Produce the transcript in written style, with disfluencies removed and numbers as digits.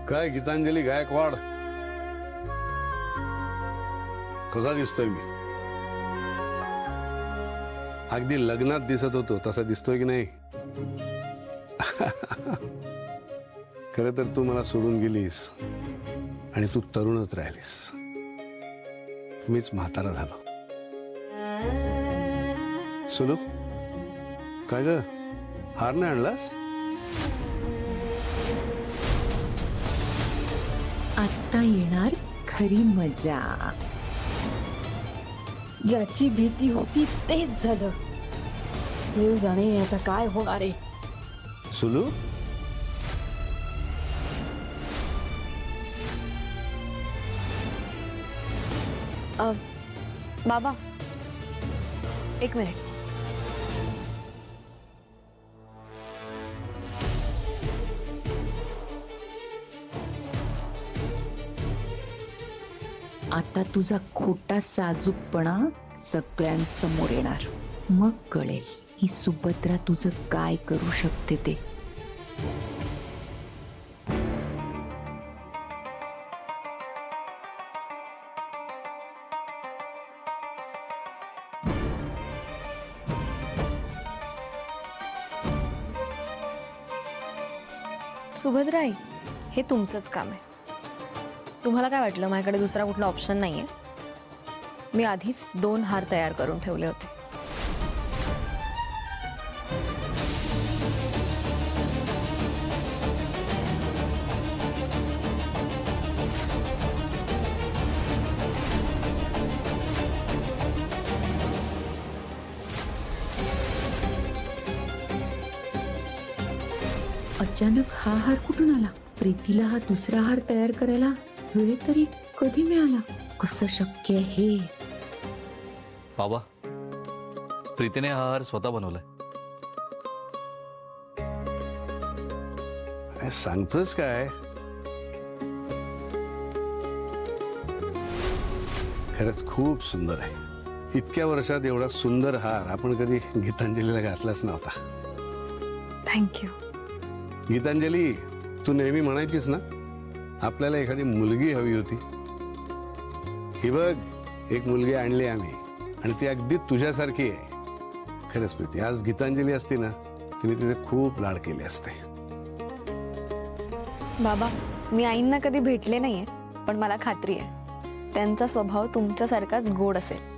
काय गीतांजली गायकवाड, कसा दिसतोय मी? अगदी लग्नात दिसत होतो तसा दिसतोय की नाही? खरं तर तू मला सोडून गेलीस आणि तू तरुणच राहिलीस. मीच म्हातारा झालो. सुलू, काय ग, हार नाही आणलास? आता येणार खरी मजा. ज्याची भीती होती तेच झालं. देव जाणे आता काय होणार आहे. सुलू, बाबा एक मिनिट. आता तुझा खोटा साजूकपणा सगळ्यांसमोर येणार. मग कळेल ही सुभद्रा तुझं काय करू शकते ते. सुभद्राई, हे तुमचंच काम आहे. तुम्हाला काय वाटलं माझ्याकडे दुसरा कुठला ऑप्शन नाहीये? मी आधीच 2 हार तयार करून ठेवले होते. अचानक हा हार कुठून आला? प्रीतीला हा दुसरा हार तयार करायला वेळ तरी कधी मिळाला? कसं शक्य आहे हे? बाबा, प्रीतीने हा हार स्वतः बनवलाय. काय सांगतोस काय? खरंच खूप सुंदर आहे. इतक्या वर्षात एवढा सुंदर हार आपण कधी गीतांजलीला घातलाच नव्हता. थँक्यू. गीतांजली, तू नेहमी म्हणायचीस ना आपल्याला एखादी मुलगी हवी होती. ही बघ, एक मुलगी आणली आम्ही आणि ती अगदी तुझ्यासारखी आहे. खरंच प्रीती, आज गीतांजली असती ना तिने तिथे खूप लाड केले असते. बाबा, मी आईंना कधी भेटले नाहीये, पण मला खात्री आहे त्यांचा स्वभाव तुमच्यासारखाच गोड असेल.